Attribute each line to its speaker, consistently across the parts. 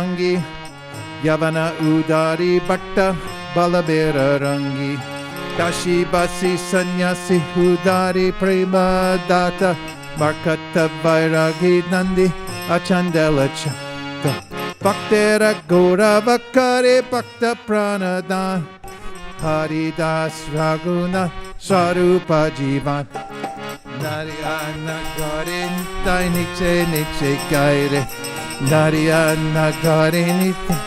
Speaker 1: rangi, Yavana udari bhatta balabera rangi, Dashi basi sannyasi udari prema data, Markata vairagi nandi achandela chata, Bhaktera gora vakare bhakta pranadan, Haridas raguna sarupa jivan, Narayana gare nitai niche niche gaire, Narayana gare nitai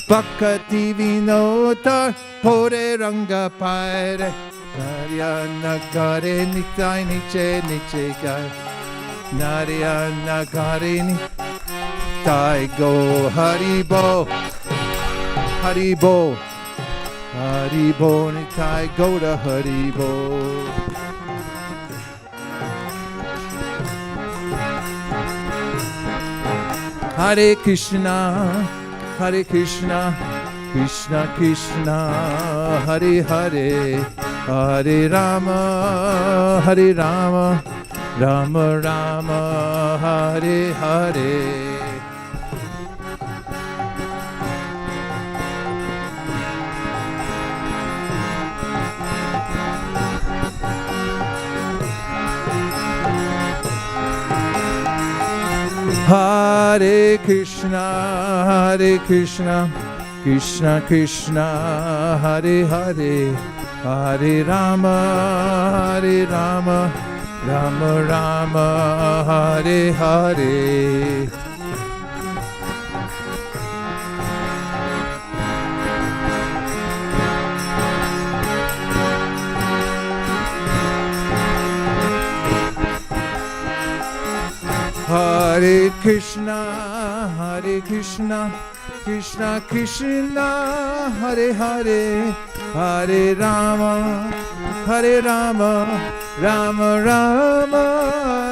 Speaker 1: Bhakti vinota pore ranga paire, Narayana gare nitai niche niche gaire, Narayana gare nitai go haribo, haribo, haribo nitai go to haribo. Hare Krishna, Hare Krishna, Krishna Krishna, Hare Hare, Hare Rama, Hare Rama, Rama Rama, Hare Hare. Hare Krishna, Hare Krishna, Krishna Krishna, Hare Hare, Hare Rama, Hare Rama, Rama Rama, Hare Hare. Hare Krishna, Hare Krishna, Krishna Krishna, Hare Hare, Hare Rama, Hare Rama, Rama Rama,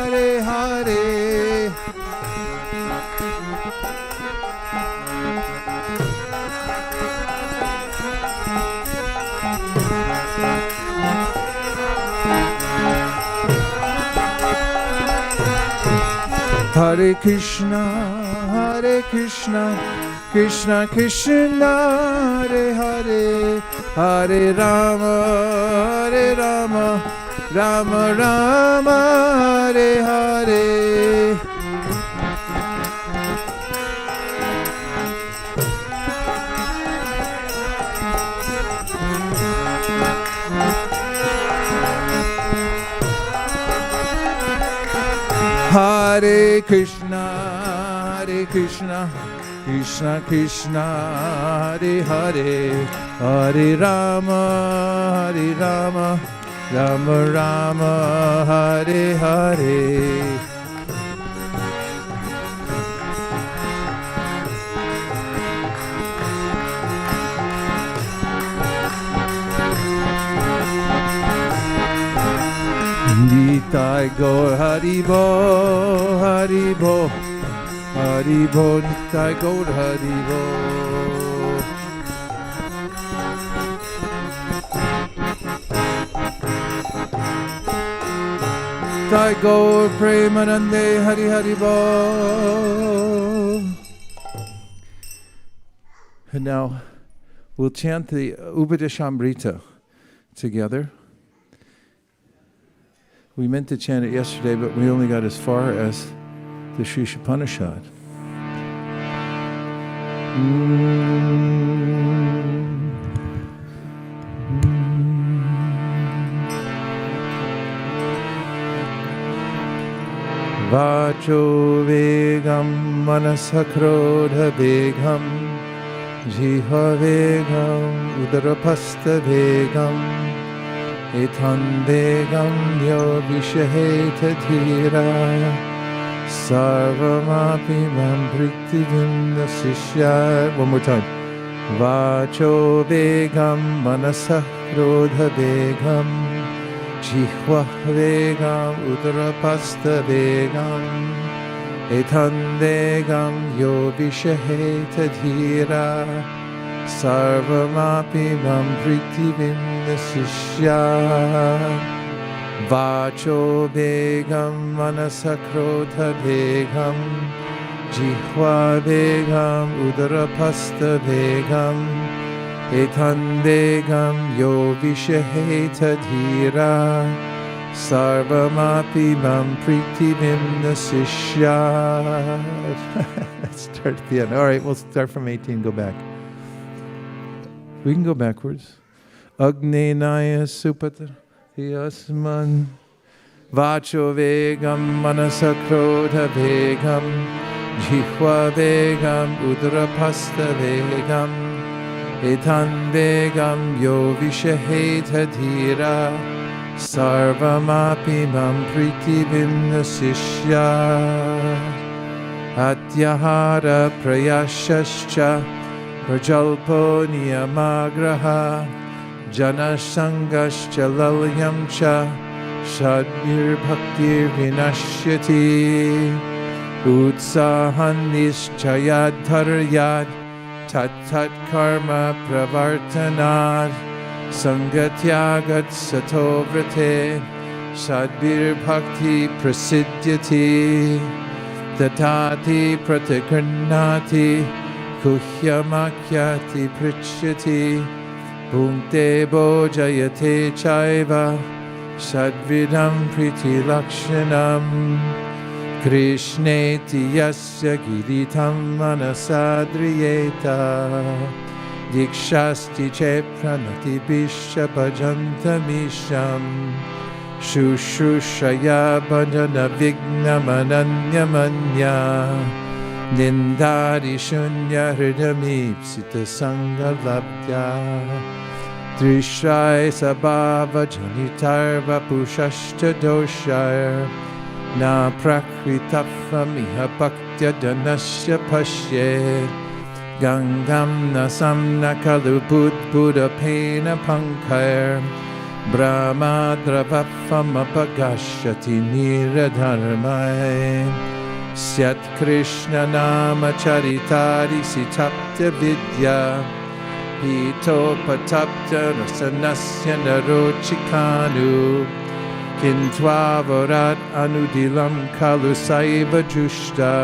Speaker 1: Hare Hare. Hare Krishna, Hare Krishna, Krishna Krishna, Hare Hare, Hare Rama, Hare Rama, Rama Rama, Hare Hare. Hare Krishna, Hare Krishna, Krishna Krishna, Hare Hare, Hare Rama, Hare Rama, Rama Rama, Hare Hare. Nitai Gaur Haribo, Haribo, Haribo, Nitai Gaur Haribo. Nitai Gaur Premanande Hari Haribo. And now we'll chant the Upadeshamrita together. We meant to chant it yesterday, but we only got as far as the Shishopanishad. Vacho vegam manasakrodha vegam jiha vegam udarapasta vegam Etan vegam yo vishaheta dhira sarvamapi mam priktivinda sishya. One more time. Vacho vegam manasah krodha vegam jihva vegam udarapasta vegam Etan vegam yo vishaheta dhira Sarvamapi mam pritivinda sishya Vacho vegam manasakrodha vegam Jihva vegam udarapasta vegam etan vegam yo vishaheta dhira sarvamapi mam pritivim nasishyat. Let's start at the end. All right, we'll start from 18, go back. We can go backwards. Agnenaya supata yasman vacho vegam manasa krodha vegam jihva vegam udrapasta vegam etan vegam yo vishaheta dhira sarvamapi mam pritivim nasishyat atyahara prayashascha prajalpo niyamagraha janasangascha lalyamcha shadbir bhaktir vinashyati utsahan nischayad dharyad tat tat karma pravartanad sangatyagat satovrate shadbir bhakti prasidyati tatati pratikurnati kuhyamakyati prichyati Bhunte bojayate chaiva Shadvidam priti lakshanam Krishneti yasya giritam manasadriyeta Dikshasti che pranati bisha bhajantamisham Shushushaya bhajana vignamananyamanya Nindari shunya hridamipsita sangalabdya Trishrai sabhava janitarva pushashta doshar Na prakritaphamiha bhaktya danasya pasye Gangam nasam nakalu buddha pena pankar Brahma dravafama bhagashati niradharmai Syat Krishna nama charitari sitapta vidya Pito patapta rasanasya narochikanu Kintwavarat anudilam kalu saiva jushta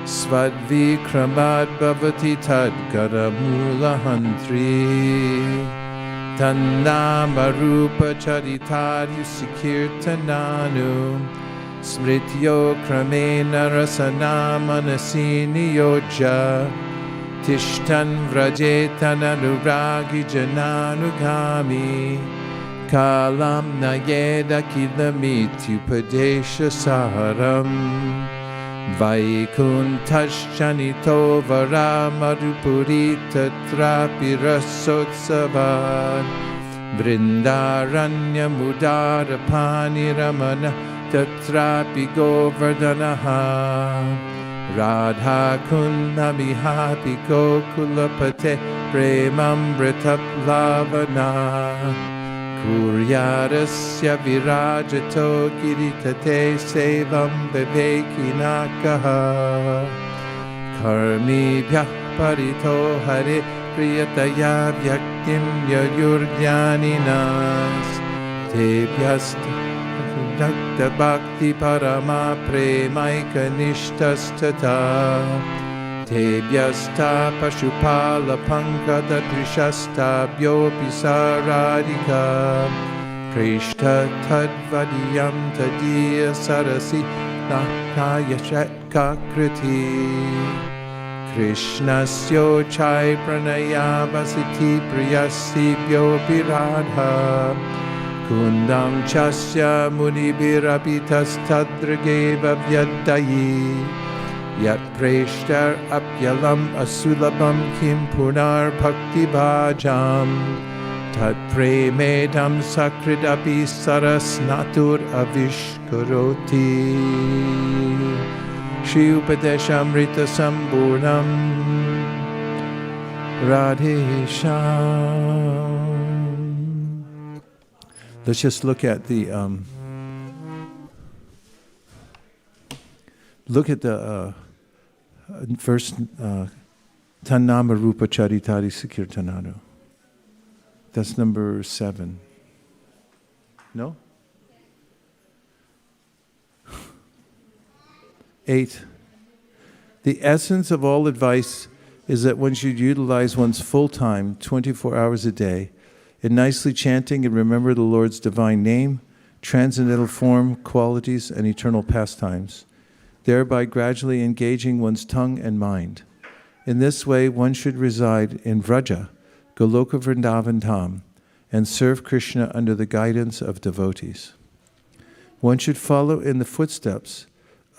Speaker 1: Svadvikramad bhavati tadgaramula hantri Tannama rupa charitari sikirtananu Smrityo kramena rasanamanasini yoja Tishtan vrajetan anuragi jananugami Kalam nayeda kilamityupadesha saharam Vaikuntashanito varamarupurita trapi rasotsavan Vrindaranya mudara paniramana Tatrapi govardhanaha Radha kunnamihapi gokulapate Premamrita lavana Kuryarasya virajato kiritate sevam vivekinakaha Karmibhyah parito hare priyataya vyaktim yayurdhyaninas Tebhyasta Dakta bhakti parama premaika nishtastata Tebhyasta pashupala pankada drishasta byopi saradika Krishta tadvadiyam tadiya sarasi nakaya shatkakriti Krishnasyo chai pranaya vasiti priyasi byopi radha Kundam chasya munibirapitas tadrageva vyadayi Yat preshtar apyalam asulabam kim punar bhakti bhajam Tat premedam sakridapi sarasnatur avishkaroti Shri Upadeshamrita Samburnam Radhe Sham. Let's just look at the first Tannama Rupa Charitari Sikirtanadu. That's number 7. No? 8. The essence of all advice is that one should utilize one's full time, 24 hours a day, in nicely chanting and remember the Lord's divine name, transcendental form, qualities, and eternal pastimes, thereby gradually engaging one's tongue and mind. In this way, one should reside in Vraja, Goloka Vrindavan Dham, and serve Krishna under the guidance of devotees. One should follow in the footsteps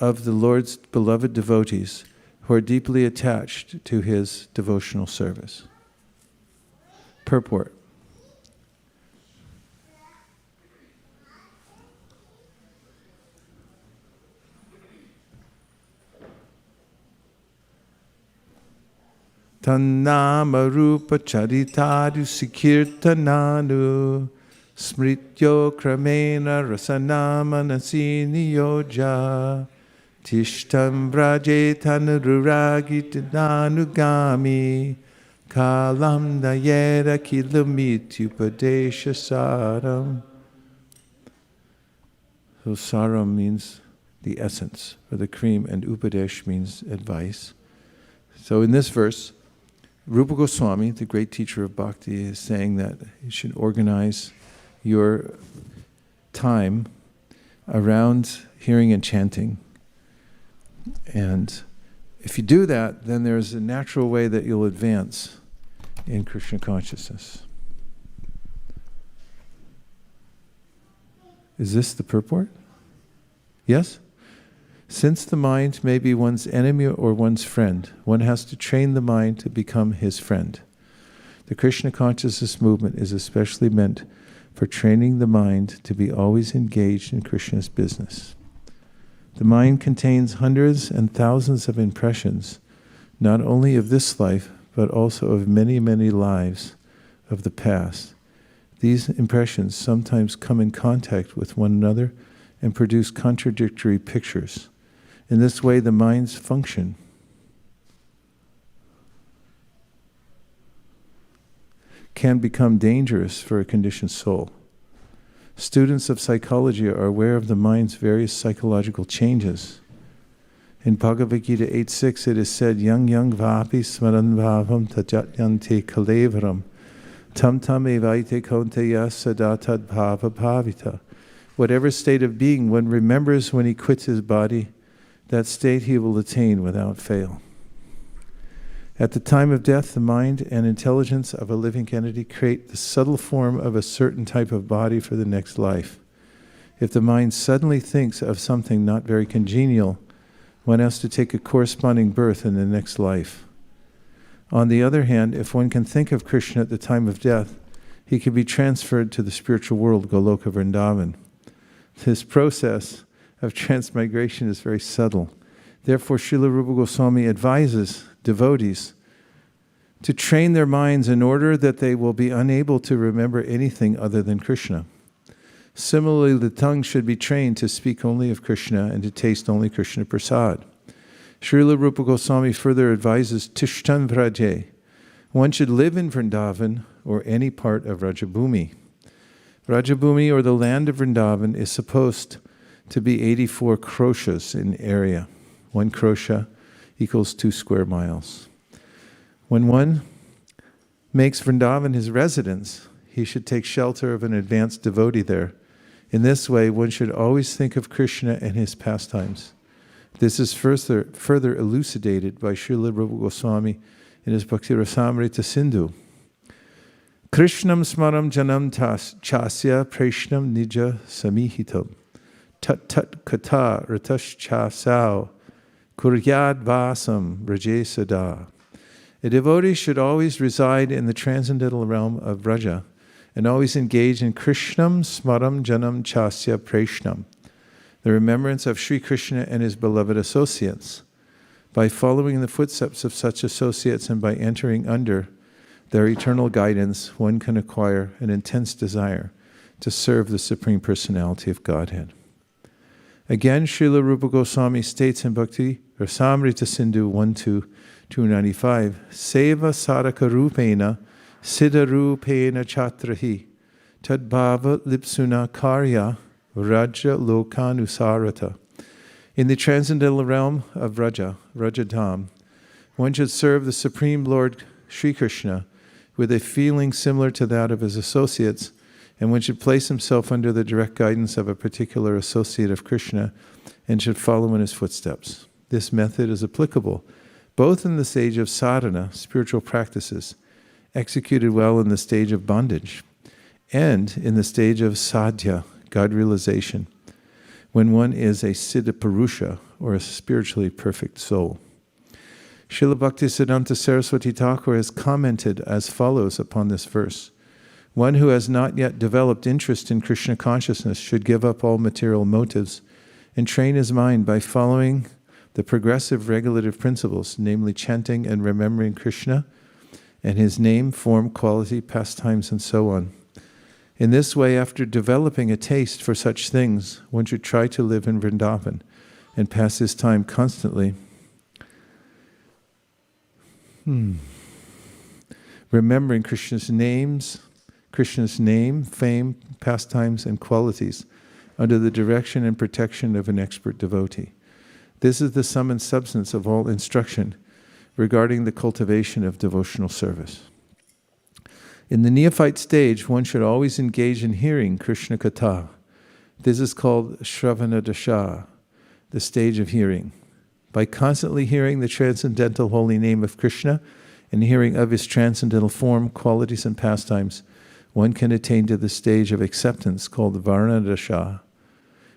Speaker 1: of the Lord's beloved devotees who are deeply attached to his devotional service. Purport. Tannama rupa charitadu sikirtananu smrityo kramena rasanama nasini yoja tishtam vrajetanururagitananugami kalam dayera kilamityupadesha saram. So saram means the essence, or the cream, and upadesh means advice. So in this verse, Rupa Goswami, the great teacher of bhakti, is saying that you should organize your time around hearing and chanting. And if you do that, then there's a natural way that you'll advance in Krishna consciousness. Is this the purport? Yes? Since the mind may be one's enemy or one's friend, one has to train the mind to become his friend. The Krishna consciousness movement is especially meant for training the mind to be always engaged in Krishna's business. The mind contains hundreds and thousands of impressions, not only of this life, but also of many, many lives of the past. These impressions sometimes come in contact with one another and produce contradictory pictures. In this way, the mind's function can become dangerous for a conditioned soul. Students of psychology are aware of the mind's various psychological changes. In Bhagavad Gita 8.6 it is said, Yang yang vapi smaran bhavam tajatyante kalevaram tam tam evaite konteya sadatad bhava bhavita. Whatever state of being one remembers when he quits his body, that state he will attain without fail. At the time of death, the mind and intelligence of a living entity create the subtle form of a certain type of body for the next life. If the mind suddenly thinks of something not very congenial, one has to take a corresponding birth in the next life. On the other hand, if one can think of Krishna at the time of death, he can be transferred to the spiritual world, Goloka Vrindavan. This process of transmigration is very subtle. Therefore, Srila Rupa Goswami advises devotees to train their minds in order that they will be unable to remember anything other than Krishna. Similarly, the tongue should be trained to speak only of Krishna and to taste only Krishna prasad. Srila Rupa Goswami further advises Tishtan Vraje. One should live in Vrindavan or any part of Rajabhumi. Rajabhumi, or the land of Vrindavan, is supposed to be 84 kroshas in area. 1 krosha equals 2 square miles. When one makes Vrindavan his residence, he should take shelter of an advanced devotee there. In this way, one should always think of Krishna and his pastimes. This is further elucidated by Srila Rupa Goswami in his Bhakti Rasamrita Sindhu. Krishnam smaram janam chasya preshnam nija samihitam tat tat kata ratash chasau kuryad vasam rajesada. A devotee should always reside in the transcendental realm of Vraja and always engage in Krishnam smaram janam chasya preshnam, the remembrance of Sri Krishna and his beloved associates. By following the footsteps of such associates and by entering under their eternal guidance, one can acquire an intense desire to serve the Supreme Personality of Godhead. Again, Srila Rupa Goswami states in Bhakti Rasamrita Sindhu 1.2.295, Seva sadhaka rupena siddha rupena chatrahi tadbhava lipsuna karya raja lokanusarata. In the transcendental realm of Raja Dham, one should serve the Supreme Lord Sri Krishna with a feeling similar to that of his associates, and one should place himself under the direct guidance of a particular associate of Krishna and should follow in his footsteps. This method is applicable both in the stage of sadhana, spiritual practices, executed well in the stage of bondage, and in the stage of sadhya, God realization, when one is a siddha purusha, or a spiritually perfect soul. Srila Bhaktisiddhanta Saraswati Thakur has commented as follows upon this verse. One who has not yet developed interest in Krishna consciousness should give up all material motives and train his mind by following the progressive regulative principles, namely chanting and remembering Krishna and his name, form, quality, pastimes, and so on. In this way, after developing a taste for such things, one should try to live in Vrindavan and pass his time constantly remembering Krishna's name, fame, pastimes, and qualities under the direction and protection of an expert devotee. This is the sum and substance of all instruction regarding the cultivation of devotional service. In the neophyte stage, one should always engage in hearing Krishna Katha. This is called Shravana Dasha, the stage of hearing. By constantly hearing the transcendental holy name of Krishna and hearing of his transcendental form, qualities, and pastimes, one can attain to the stage of acceptance called Varna Dasha.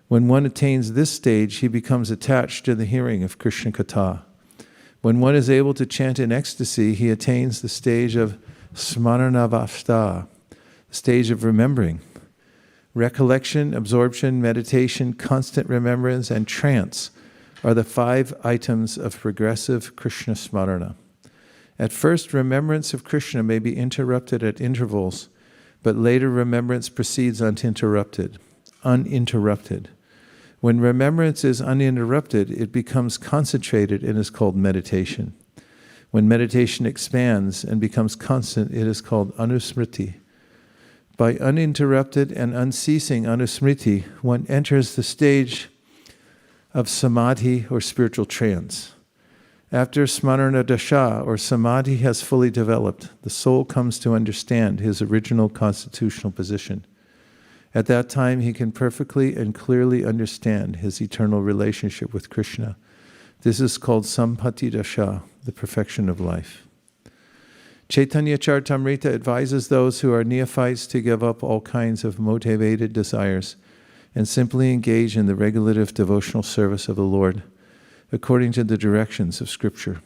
Speaker 1: When one attains this stage, he becomes attached to the hearing of Krishna Katha. When one is able to chant in ecstasy, he attains the stage of Smaranavasta, the stage of remembering. Recollection, absorption, meditation, constant remembrance, and trance are the 5 items of progressive Krishna Smarana. At first, remembrance of Krishna may be interrupted at intervals, but later remembrance proceeds uninterrupted. When remembrance is uninterrupted, it becomes concentrated and is called meditation. When meditation expands and becomes constant, it is called anusmriti. By uninterrupted and unceasing anusmriti, one enters the stage of samadhi or spiritual trance. After smarana dasha or samadhi has fully developed, the soul comes to understand his original constitutional position. At that time, he can perfectly and clearly understand his eternal relationship with Krishna. This is called sampati dasha, the perfection of life. Chaitanya Charitamrita advises those who are neophytes to give up all kinds of motivated desires and simply engage in the regulative devotional service of the Lord, according to the directions of Scripture.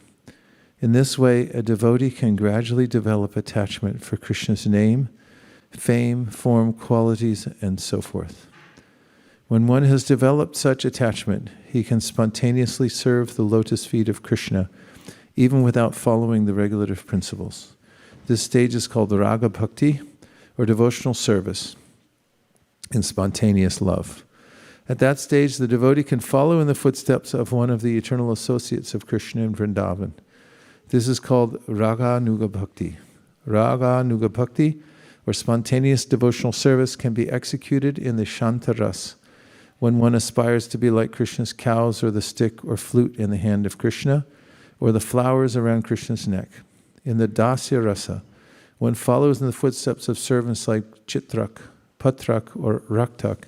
Speaker 1: In this way, a devotee can gradually develop attachment for Krishna's name, fame, form, qualities, and so forth. When one has developed such attachment, he can spontaneously serve the lotus feet of Krishna, even without following the regulative principles. This stage is called raga bhakti, or devotional service, in spontaneous love. At that stage, the devotee can follow in the footsteps of one of the eternal associates of Krishna in Vrindavan. This is called raga nuga bhakti. Raga nuga bhakti, or spontaneous devotional service, can be executed in the Shanta ras, when one aspires to be like Krishna's cows or the stick or flute in the hand of Krishna, or the flowers around Krishna's neck. In the Dasya rasa, one follows in the footsteps of servants like Chitrak, Patrak, or Raktak.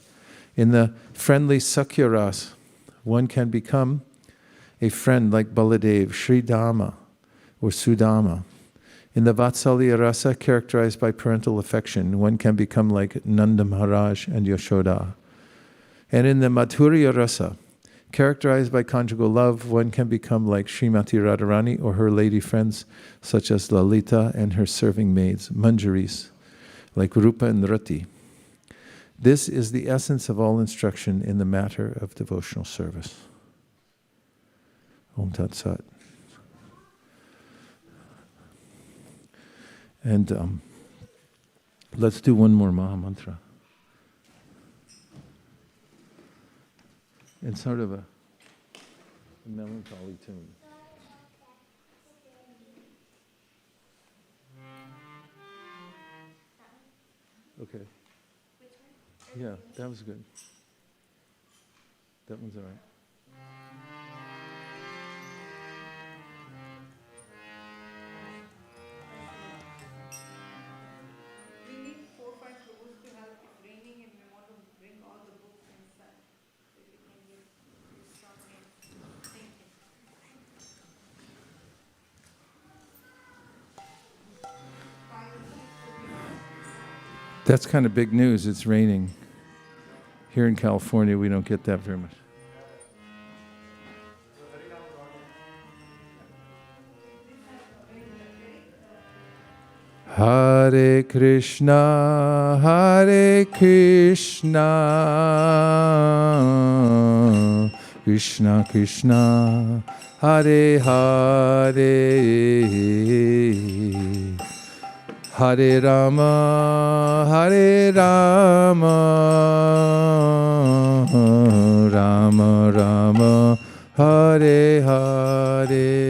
Speaker 1: In the friendly Sakya ras, one can become a friend like Baladev, Sri Dama, or Sudama. In the Vatsalya rasa, characterized by parental affection, one can become like Nanda Maharaj and Yashoda. And in the Madhurya rasa, characterized by conjugal love, one can become like Srimati Radharani or her lady friends, such as Lalita and her serving maids, Manjaris, like Rupa and Rati. This is the essence of all instruction in the matter of devotional service. Om Tat Sat. And let's do one more Maha Mantra. It's sort of a melancholy tune. Okay. Yeah, that was good. That one's all right. That's kind of big news. It's raining. Here in California, we don't get that very much. Hare Krishna, Hare Krishna, Krishna Krishna, Hare Hare, Hare Rama, Hare Rama, Rama Rama, Hare Hare.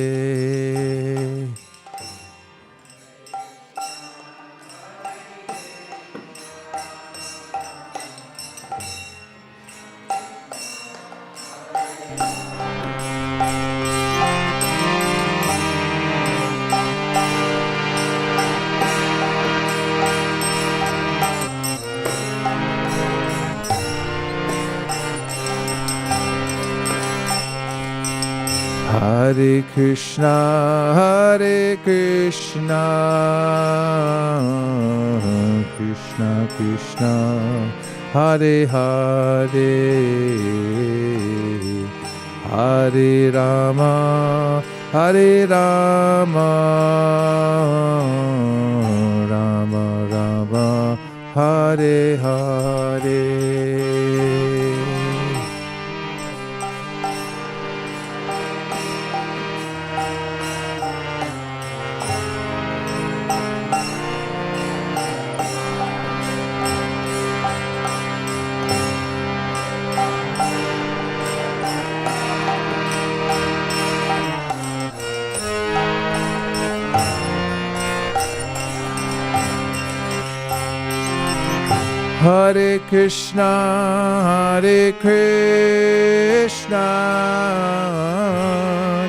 Speaker 1: Hare Krishna, Hare Krishna, Krishna Krishna, Hare Hare, Hare Rama, Hare Rama, Rama Rama, Hare Hare. Hare Krishna, Hare Krishna,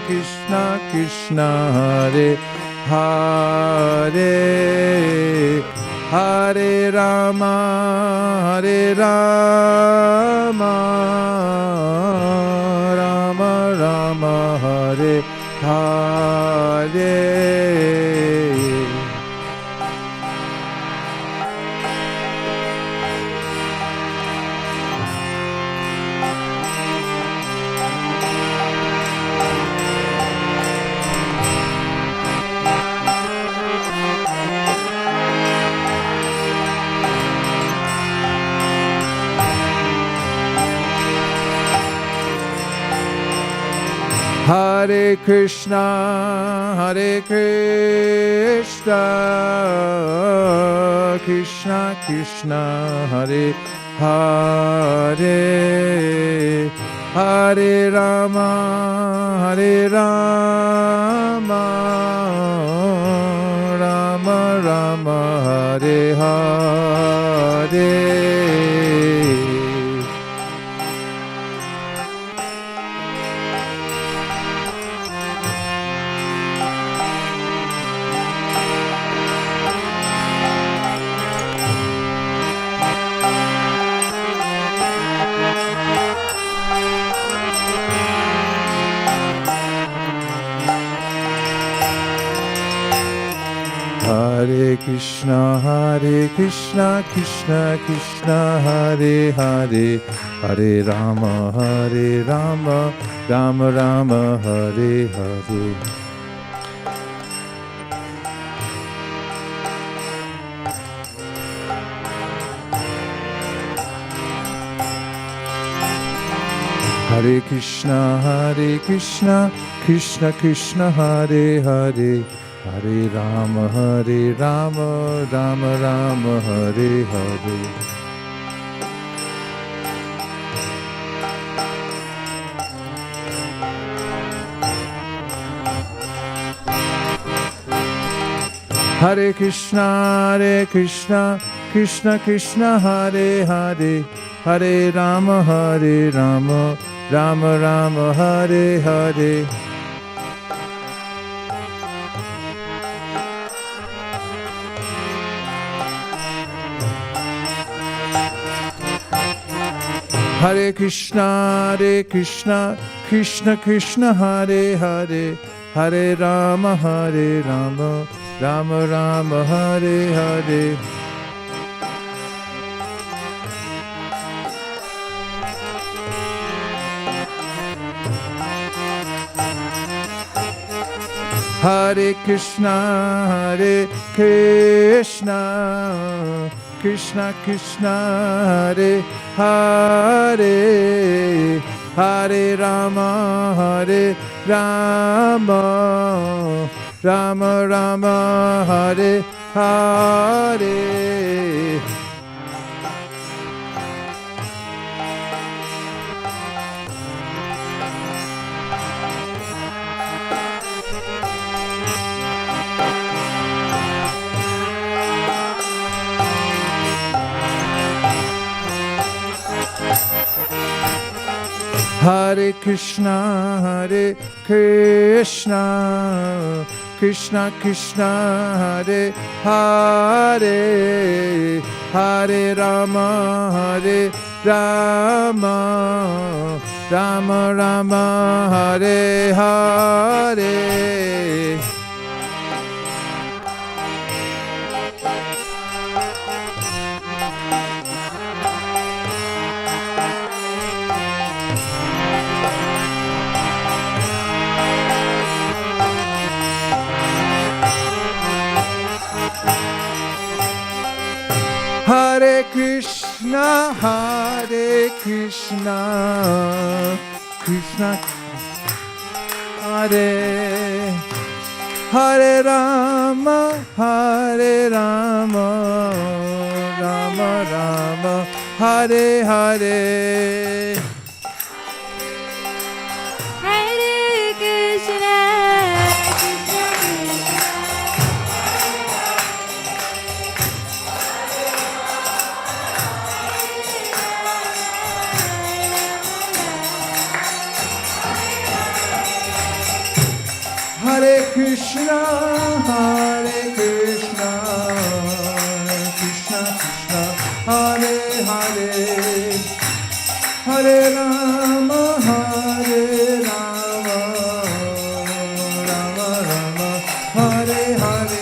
Speaker 1: Krishna Krishna, Hare Hare, Hare Rama, Hare Rama, Rama Rama, Hare Hare. Hare Krishna, Hare Krishna, Krishna Krishna, Hare Hare, Hare Rama, Hare Rama, Rama Rama, Hare Hare. Hare Krishna, Krishna Krishna, Hare Hare, Hare Rama, Rama Rama, Hare Hare. Hare Krishna, Krishna Krishna, Hare Hare, Hare Rama, Rama Rama, Hare Hare. Hare Krishna, Krishna Krishna, Hare Hare, Hare Rama, Rama Rama, Hare Hare. Hare Krishna, Krishna Krishna, Hare Hare, Hare Rama, Rama Rama, Hare Hare. Hare Krishna, Krishna Krishna, Hare Hare, Hare Rama, Rama Rama, Hare Hare. Hare Krishna, Krishna Krishna, Hare Hare, Hare Rama, Rama Rama, Hare Hare. Hare Krishna, Krishna Hare, Hare Rama, Rama Rama, Hare Hare.
Speaker 2: Hare Krishna,
Speaker 1: Hare Krishna, Krishna Krishna, Hare Hare, Hare Rama, Rama Rama, Hare Hare.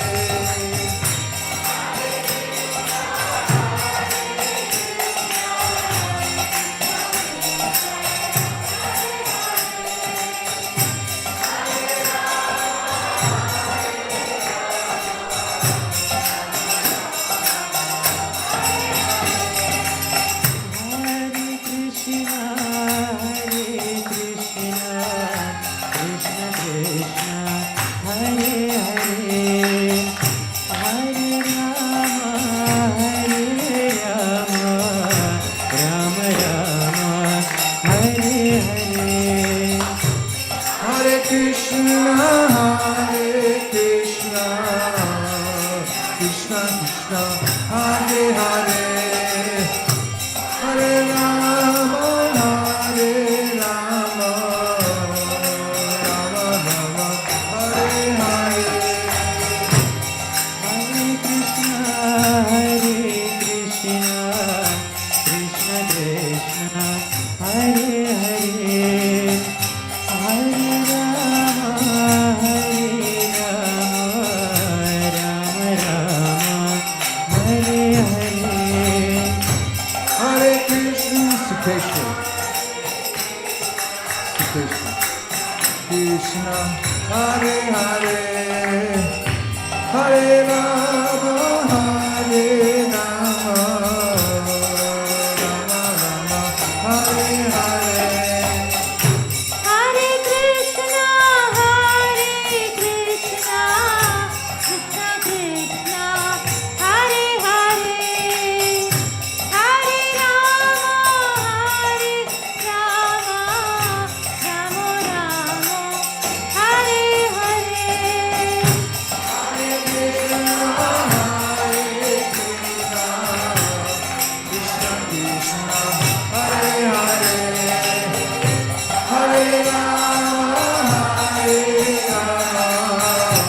Speaker 1: Krishna, Hare Hare, Hare Rama, Hare Rama, Rama Rama, Hare Hare.
Speaker 2: Hare Krishna, Krishna Krishna, Hare Hare, Hare Rama, Rama Rama, Hare Hare. Hare Krishna, Krishna Krishna, Hare Hare, Hare Rama, Hare Hare.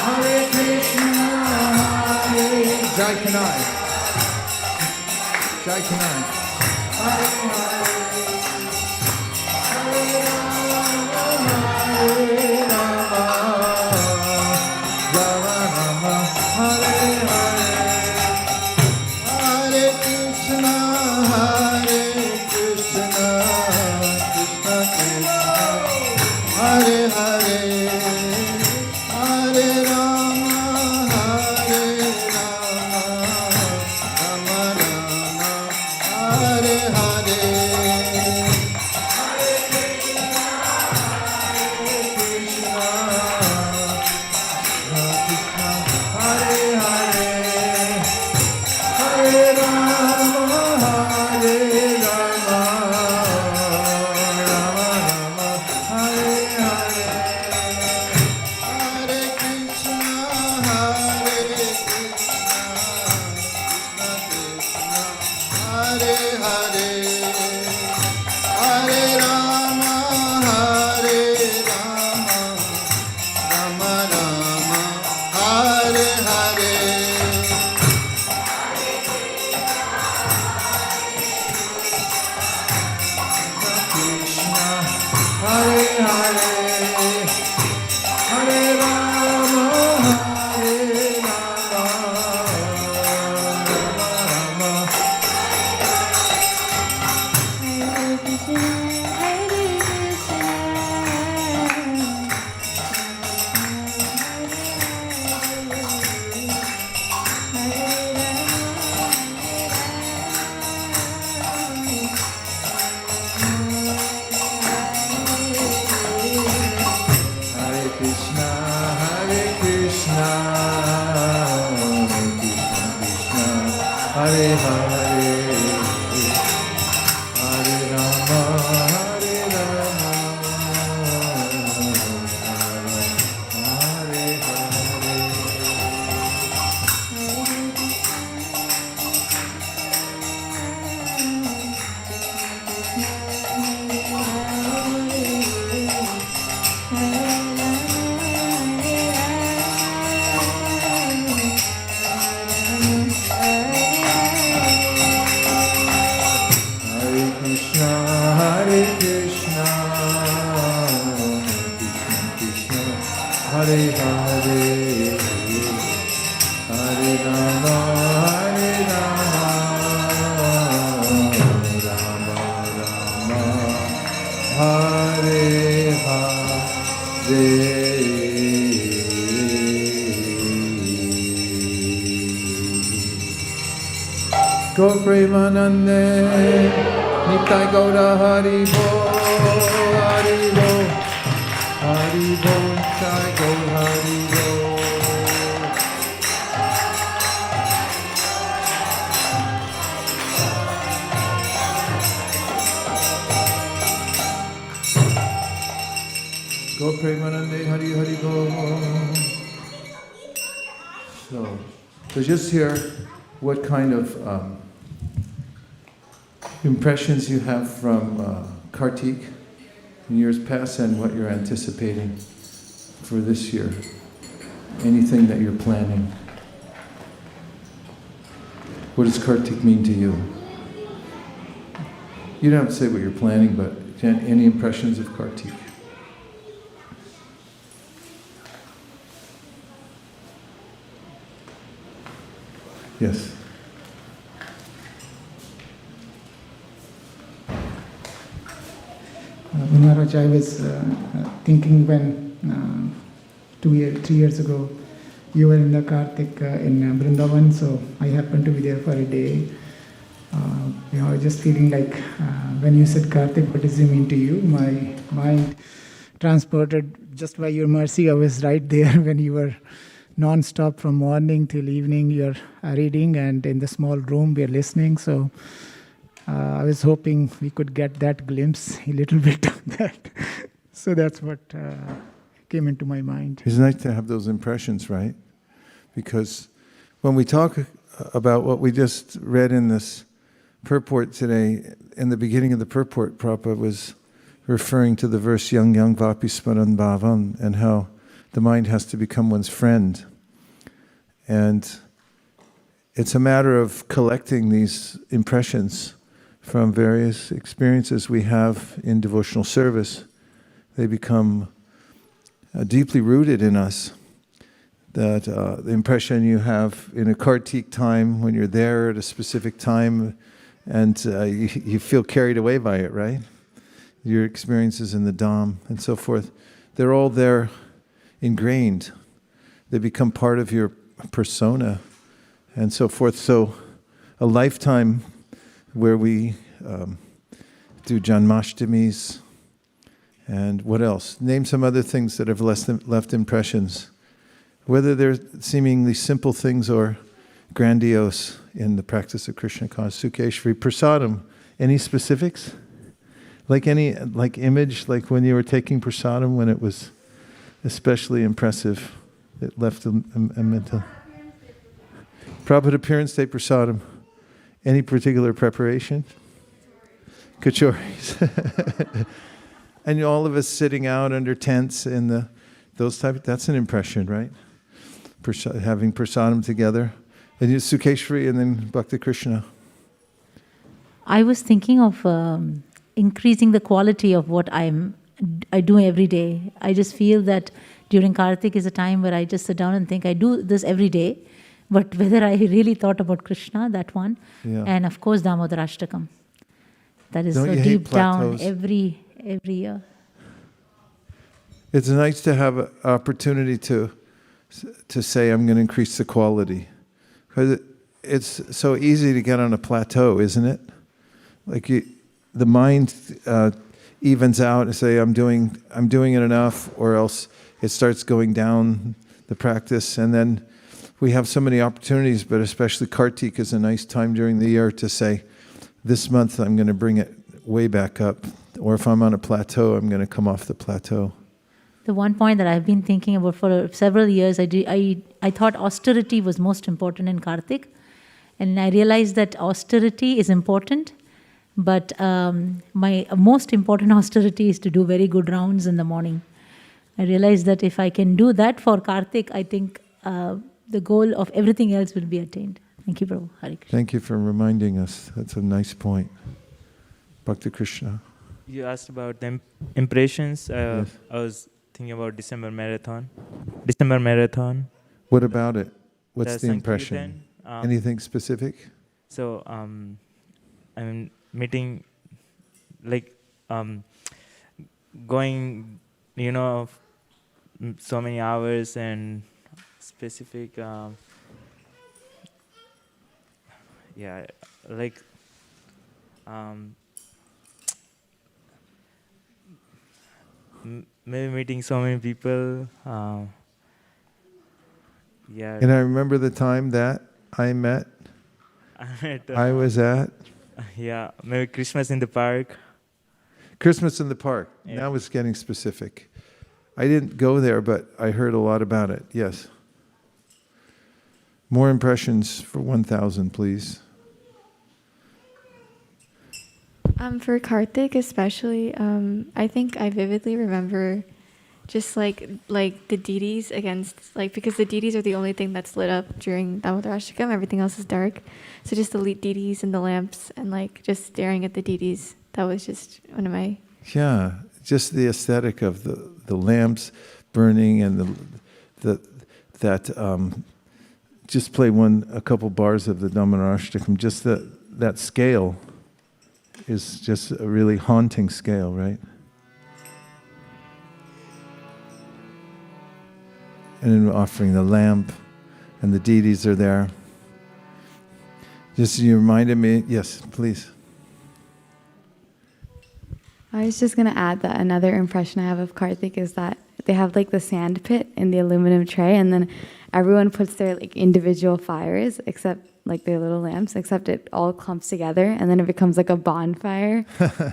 Speaker 1: Hare Krishna, Hare Jai Kanai. Jai Kanai. Hare Rama, Rama Rama, Hare Hare. Hare Krishna, Krishna Krishna, Hare Hare, Hare Rama, Rama Rama, Hare Hare. Hare Hare, Hare Rama, Hare Rama, Hare Hare. Hare Krishna, Hare Krishna, Krishna Krishna, Hare Hare, Hare Rama, Hare Rama, Rama Rama, Hare Hare. Go Premanande, Nitai Gauda Hari Bo, Hari Bo, Hari Bo, Nitai Gauda Hari Bo. Go Premanande, Hari Hari Bo. So just hear what kind of impressions you have from Kartik in years past and what you're anticipating for this year. Anything that you're planning. What does Kartik mean to you? You don't have to say what you're planning, but any impressions of Kartik? Yes.
Speaker 3: Maharaj, I was thinking when 3 years ago you were in the Kartik in Vrindavan, so I happened to be there for a day. I was just feeling like when you said Kartik, what does it mean to you? My mind transported just by your mercy. I was right there when you were non-stop from morning till evening. You're reading, and in the small room we're listening. So I was hoping we could get that glimpse, a little bit of that. So that's what came into my mind.
Speaker 1: It's nice to have those impressions, right? Because when we talk about what we just read in this purport today, in the beginning of the purport, Prabhupada was referring to the verse Yang Yang Vapi Smaran Bhavam, and how the mind has to become one's friend. And it's a matter of collecting these impressions from various experiences we have in devotional service. They become deeply rooted in us. That the impression you have in a Kartik time when you're there at a specific time and you feel carried away by it, right? Your experiences in the Dham and so forth, they're all there ingrained. They become part of your persona and so forth. So a lifetime where we do Janmashtamis and what else? Name some other things that have left impressions. Whether they're seemingly simple things or grandiose in the practice of Krishna consciousness. Sukeshri, prasadam, any specifics? Like image, like when you were taking prasadam, when it was especially impressive, it left a mental. Prabhupada appearance day prasadam. Any particular preparation? Kachoris. And all of us sitting out under tents in those type. That's an impression, right? Having prasadam together. And you Sukeshri and then Bhakti Krishna.
Speaker 4: I was thinking of increasing the quality of what I do every day. I just feel that during Kartik is a time where I just sit down and think I do this every day. But whether I really thought about Krishna, that one. Yeah. And of course Damodarashtakam. That is so deep down every year.
Speaker 1: It's nice to have an opportunity to say, I'm going to increase the quality. Because it's so easy to get on a plateau, isn't it? Like the mind evens out and say, I'm doing it enough, or else it starts going down the practice. And then we have so many opportunities, but especially Kartik is a nice time during the year to say, this month I'm going to bring it way back up. Or if I'm on a plateau, I'm going to come off the plateau.
Speaker 4: The one point that I've been thinking about for several years, I thought austerity was most important in Kartik. And I realized that austerity is important, but my most important austerity is to do very good rounds in the morning. I realized that if I can do that for Kartik, I think the goal of everything else will be attained. Thank you, Prabhu. Hare Krishna.
Speaker 1: Thank you for reminding us. That's a nice point. Bhakti Krishna.
Speaker 5: You asked about the impressions.
Speaker 1: Yes.
Speaker 5: I was thinking about December marathon.
Speaker 1: What about it? What's the impression? Anything specific?
Speaker 5: So I'm meeting, like going, so many hours and specific, maybe meeting so many people.
Speaker 1: And I remember the time that I met. I was at.
Speaker 5: Yeah, maybe Christmas in the park.
Speaker 1: Christmas in the park.
Speaker 5: Yeah.
Speaker 1: Now it's getting specific. I didn't go there, but I heard a lot about it. Yes. More impressions for 1,000, please.
Speaker 6: For Kartik especially, I think I vividly remember just like the deities because the deities are the only thing that's lit up during Damodarashtakam. Everything else is dark. So just the deities and the lamps and just staring at the deities. That was just one of my...
Speaker 1: Yeah, just the aesthetic of the lamps burning and just play a couple bars of the Damodarashtakam. Just that scale is just a really haunting scale, right? And then offering the lamp, and the deities are there. You reminded me, yes, please.
Speaker 7: I was just going to add that another impression I have of Kartik is that they have the sand pit in the aluminum tray, and then everyone puts their individual fires, except their little lamps, except it all clumps together, and then it becomes a bonfire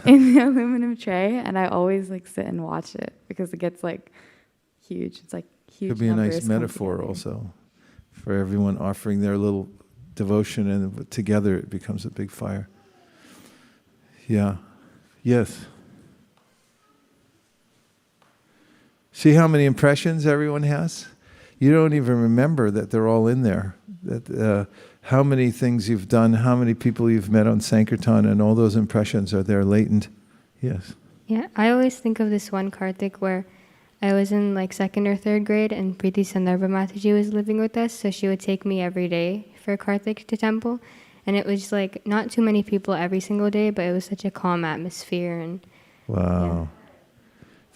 Speaker 7: in the aluminum tray. And I always sit and watch it because it gets huge. It's huge.
Speaker 1: Could be a nice metaphor also for everyone offering their little devotion, and together it becomes a big fire. Yeah. Yes. See how many impressions everyone has? You don't even remember that they're all in there. That how many things you've done, how many people you've met on Sankirtan, and all those impressions are there latent. Yes.
Speaker 8: Yeah, I always think of this one Karthik where I was in like 2nd or 3rd grade and Preeti Sandarbha Mataji was living with us, so she would take me every day for Karthik to temple. And it was like not too many people every single day, but it was such a calm atmosphere. And
Speaker 1: Wow.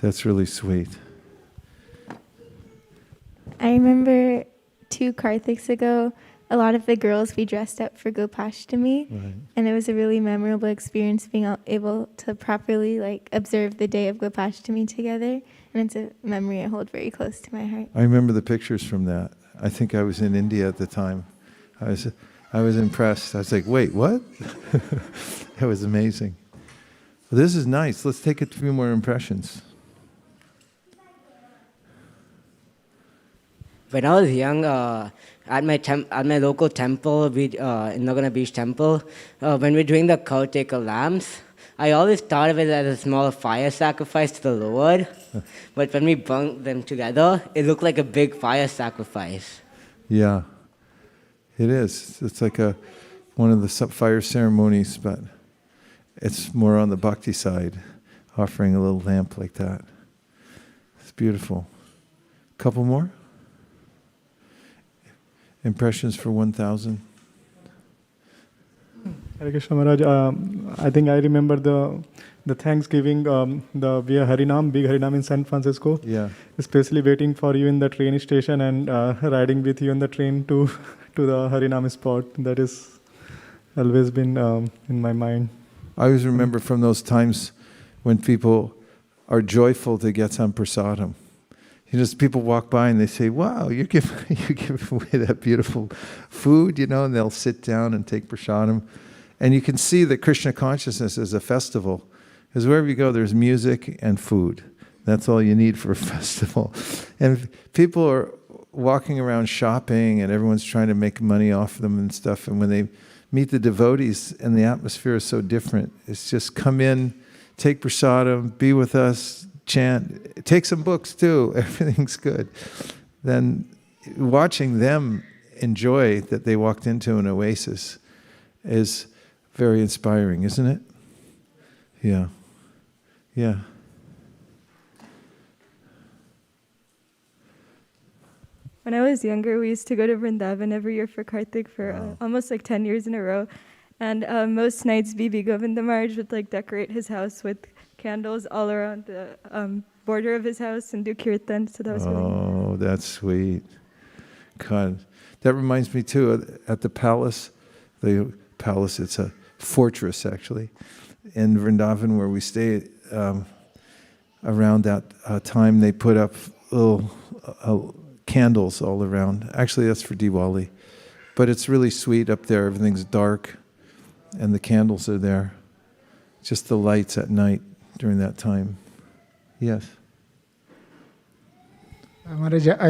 Speaker 1: That's really sweet.
Speaker 9: I remember 2 Karthiks ago, a lot of the girls, we dressed up for Gopashtami,
Speaker 1: Right.
Speaker 9: and it was a really memorable experience being able to properly like observe the day of Gopashtami together, and it's a memory I hold very close to my heart.
Speaker 1: I remember the pictures from that. I think I was in India at the time. I was impressed. I was like, wait, what? That was amazing. Well, this is nice. Let's take a few more impressions.
Speaker 10: When I was young, at my local temple, in Laguna Beach Temple, when we're doing the Kartika lamps, I always thought of it as a small fire sacrifice to the Lord. But when we burnt them together, it looked like a big fire sacrifice.
Speaker 1: Yeah, it is. It's like one of the fire ceremonies, but it's more on the bhakti side, offering a little lamp like that. It's beautiful. Couple more? Impressions for 1,000?
Speaker 11: Hare Krishna Maharaj, I think I remember the Thanksgiving, the via Harinam, big Harinam in San Francisco.
Speaker 1: Yeah.
Speaker 11: Especially waiting for you in the train station and riding with you on the train to the Harinam spot. That has always been in my mind.
Speaker 1: I always remember from those times when people are joyful to get some prasadam. You know, people walk by and they say, wow, you're giving away that beautiful food, you know, and they'll sit down and take prasadam. And you can see that Krishna consciousness is a festival. Because wherever you go, there's music and food. That's all you need for a festival. And people are walking around shopping and everyone's trying to make money off them and stuff. And when they meet the devotees and the atmosphere is so different, it's just come in, take prasadam, be with us, chant, take some books too, everything's good. Then watching them enjoy that they walked into an oasis is very inspiring, isn't it? Yeah. Yeah.
Speaker 12: When I was younger, we used to go to Vrindavan every year for Karthik for almost like 10 years in a row. And most nights, Bibi Govinda Maharaj would like decorate his house with candles all around the border of his house and do kirtan. So that was really nice.
Speaker 1: Oh, that's sweet. God, that reminds me too, at the palace, it's a fortress actually, in Vrindavan where we stay, around that time they put up little candles all around. Actually, that's for Diwali. But it's really sweet up there. Everything's dark and the candles are there. Just the lights at night during that time. Yes?
Speaker 3: Maharaj, I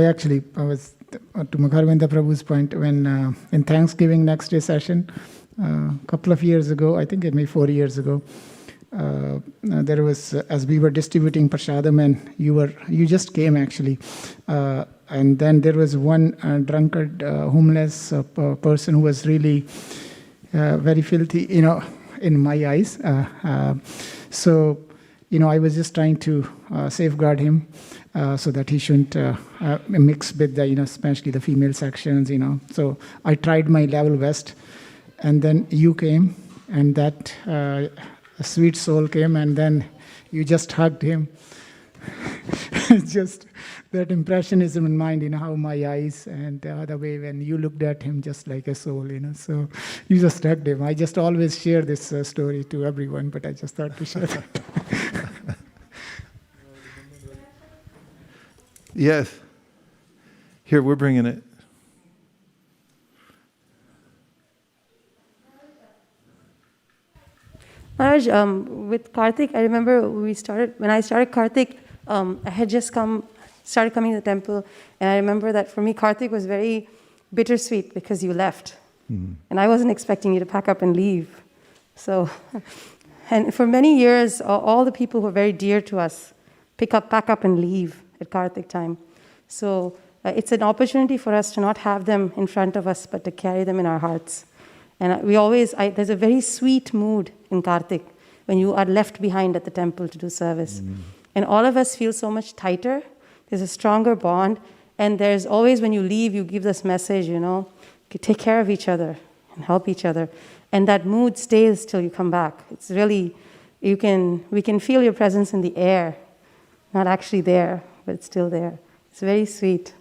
Speaker 3: was, to Mukharvinda Prabhu's point, when in Thanksgiving next day session, a couple of years ago, I think maybe 4 years ago, there was, as we were distributing prasadam and you just came actually, and then there was one drunkard, homeless person who was really very filthy, in my eyes. So, I was just trying to safeguard him so that he shouldn't mix with the, especially the female sections, So I tried my level best, and then you came, and that sweet soul came, and then you just hugged him. Just that impression is in my mind, how my eyes and the way when you looked at him just like a soul, So you just hugged him. I just always share this story to everyone, but I just thought to share that.
Speaker 1: Yes. Here, we're bringing it.
Speaker 13: Maharaj, with Karthik, I remember when I started Karthik, I had just started coming to the temple, and I remember that for me, Karthik was very bittersweet because you left. Mm-hmm. And I wasn't expecting you to pack up and leave. So, and for many years, all the people who were very dear to us pack up and leave at Karthik time. So it's an opportunity for us to not have them in front of us, but to carry them in our hearts. And we always, there's a very sweet mood in Kartik when you are left behind at the temple to do service. And all of us feel so much tighter. There's a stronger bond. And there's always, when you leave, you give this message, take care of each other and help each other. And that mood stays till you come back. It's really, we can feel your presence in the air. Not actually there, but it's still there. It's very sweet.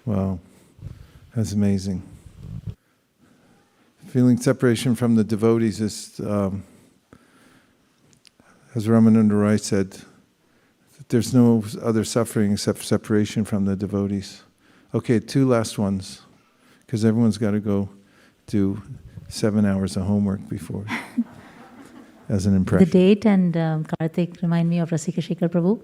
Speaker 1: Wow, that's amazing. Feeling separation from the devotees is, as Ramananda Rai said, there's no other suffering except separation from the devotees. Okay, 2 last ones, because everyone's got to go do 7 hours of homework before, as an impression.
Speaker 4: The date and Karthik remind me of Rasika Shekhar Prabhu.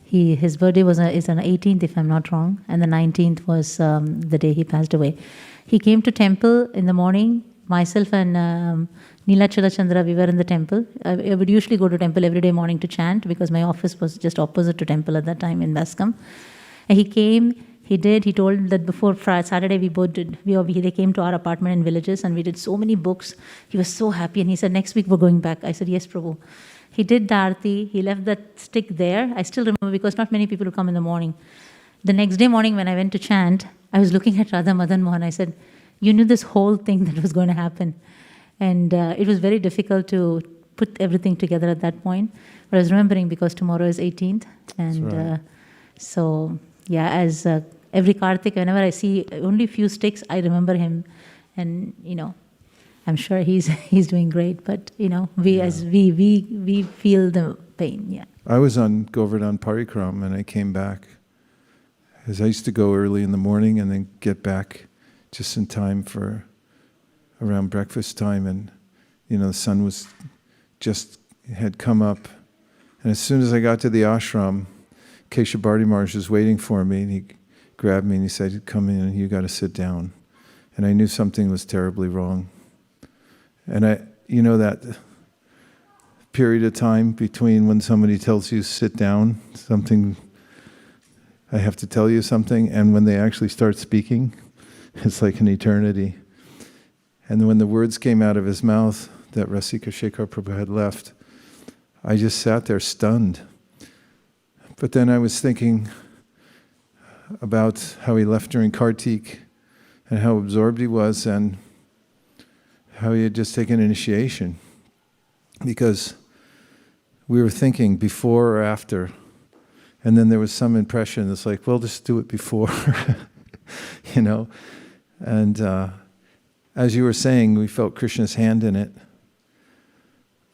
Speaker 4: His birthday is on the 18th, if I'm not wrong, and the 19th was the day he passed away. He came to temple in the morning. Myself and Neelachala Chandra, we were in the temple. I would usually go to temple every day morning to chant because my office was just opposite to temple at that time in Bascom. And he came, he told that before Saturday we both did, they came to our apartment in Villages and we did so many books. He was so happy and he said, next week we're going back. I said, yes, Prabhu. He did the Aarti, he left that stick there. I still remember because not many people would come in the morning. The next day morning when I went to chant, I was looking at Radha Madan Mohan. I said, you knew this whole thing that was going to happen. And it was very difficult to put everything together at that point. But I was remembering because tomorrow is 18th. And
Speaker 1: right.
Speaker 4: So, yeah, as every Karthik, whenever I see only few sticks, I remember him. And, I'm sure he's doing great. But, we feel the pain, yeah.
Speaker 1: I was on Govardhan Parikram and I came back. Because I used to go early in the morning and then get back just in time for around breakfast time, and the sun had come up, and as soon as I got to the ashram, Keshav Bharti Maharaj was waiting for me, and he grabbed me and he said, come in, you got to sit down. And I knew something was terribly wrong. And that period of time between when somebody tells you sit down, I have to tell you something, and when they actually start speaking, it's like an eternity. And when the words came out of his mouth that Rasika Shekhar Prabhu had left, I just sat there stunned. But then I was thinking about how he left during Kartik and how absorbed he was and how he had just taken initiation. Because we were thinking before or after, and then there was some impression that's like, well, just do it before, And as you were saying, we felt Krishna's hand in it.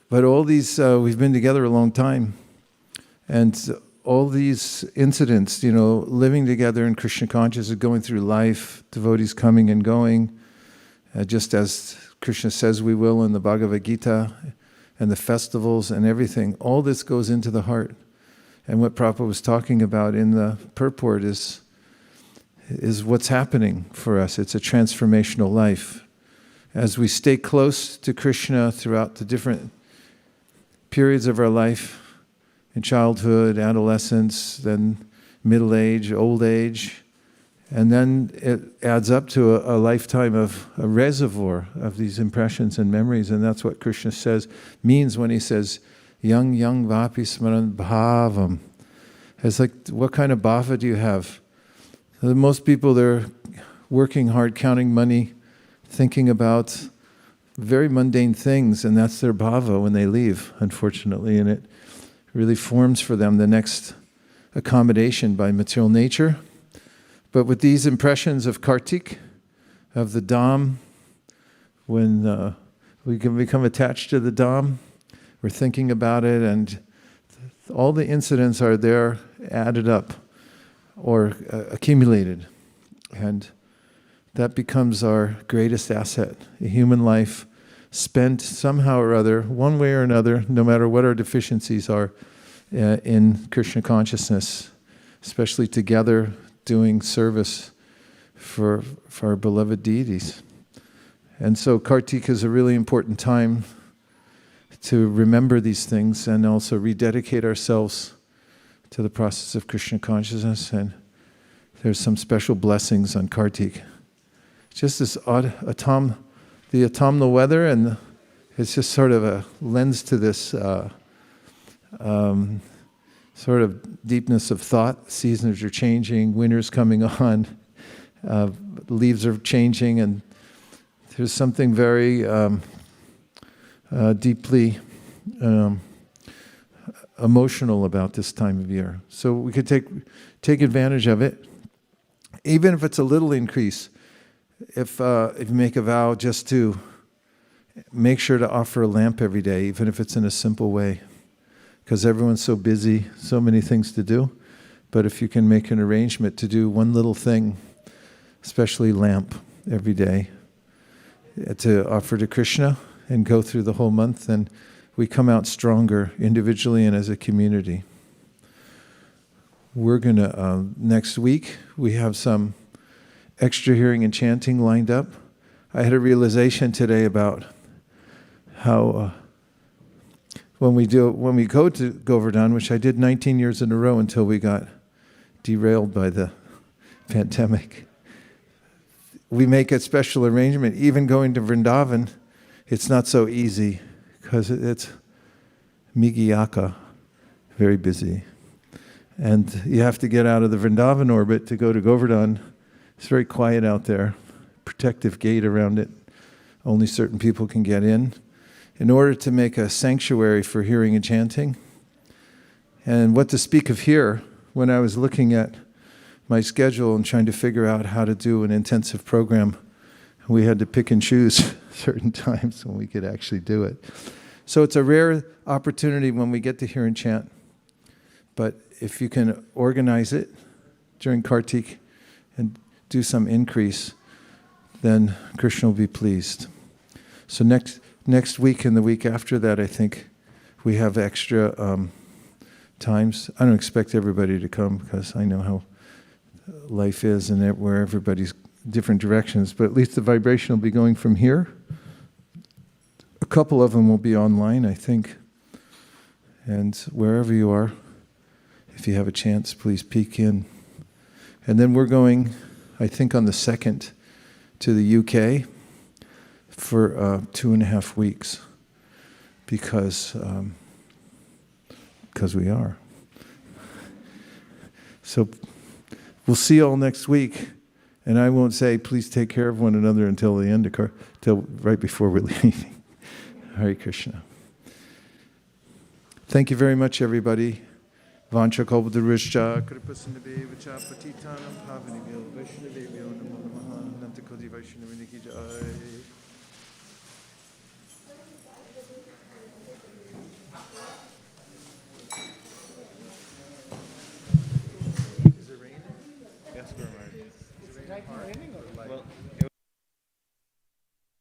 Speaker 1: But all these, we've been together a long time. And all these incidents, living together in Krishna consciousness, going through life, devotees coming and going, just as Krishna says we will in the Bhagavad Gita, and the festivals and everything, all this goes into the heart. And what Prabhupada was talking about in the purport is what's happening for us. It's a transformational life. As we stay close to Krishna throughout the different periods of our life, in childhood, adolescence, then middle age, old age, and then it adds up to a lifetime of a reservoir of these impressions and memories, and that's what Krishna means when he says, yang vapi smaran bhavam. It's like, what kind of bhava do you have? Most people, they're working hard, counting money, thinking about very mundane things, and that's their bhava when they leave, unfortunately, and it really forms for them the next accommodation by material nature. But with these impressions of Kartik, of the Dham, when we can become attached to the Dham, we're thinking about it, and all the incidents are there added up or accumulated. And that becomes our greatest asset, a human life spent somehow or other, one way or another, no matter what our deficiencies are, in Krishna consciousness, especially together doing service for our beloved deities. And so Kartik is a really important time to remember these things and also rededicate ourselves to the process of Krishna consciousness. And there's some special blessings on Kartik. Just this odd the autumnal weather, and it's just sort of a lens to this sort of deepness of thought. Seasons are changing, winter's coming on, leaves are changing, and there's something very deeply emotional about this time of year. So we could take advantage of it, even if it's a little increase. If you make a vow just to make sure to offer a lamp every day, even if it's in a simple way, because everyone's so busy, so many things to do. But if you can make an arrangement to do one little thing, especially lamp every day, to offer to Krishna and go through the whole month, then we come out stronger individually and as a community. We're going to, next week, we have some extra hearing and chanting lined up. I had a realization today about how when we go to Govardhan, which I did 19 years in a row until we got derailed by the pandemic, we make a special arrangement. Even going to Vrindavan, it's not so easy because it's Migiyaka, very busy. And you have to get out of the Vrindavan orbit to go to Govardhan. It's very quiet out there, protective gate around it. Only certain people can get in order to make a sanctuary for hearing and chanting. And what to speak of here, when I was looking at my schedule and trying to figure out how to do an intensive program, we had to pick and choose certain times when we could actually do it. So it's a rare opportunity when we get to hear and chant. But if you can organize it during Kartik and do some increase, then Krishna will be pleased. So next week and the week after that, I think we have extra times. I don't expect everybody to come because I know how life is and where everybody's different directions, but at least the vibration will be going from here. A couple of them will be online, I think. And wherever you are, if you have a chance, please peek in. And then we're going, I think, on the 2nd to the UK for 2.5 weeks because we are. So we'll see you all next week. And I won't say, please take care of one another until the end of till right before we're leaving. Hare Krishna. Thank you very much, everybody. Vancha kalpatarishcha kripasinabhevacha patitanam pavanibhyo vaishnavebhyo namo namaha nantakoti vaishnavini ki jai.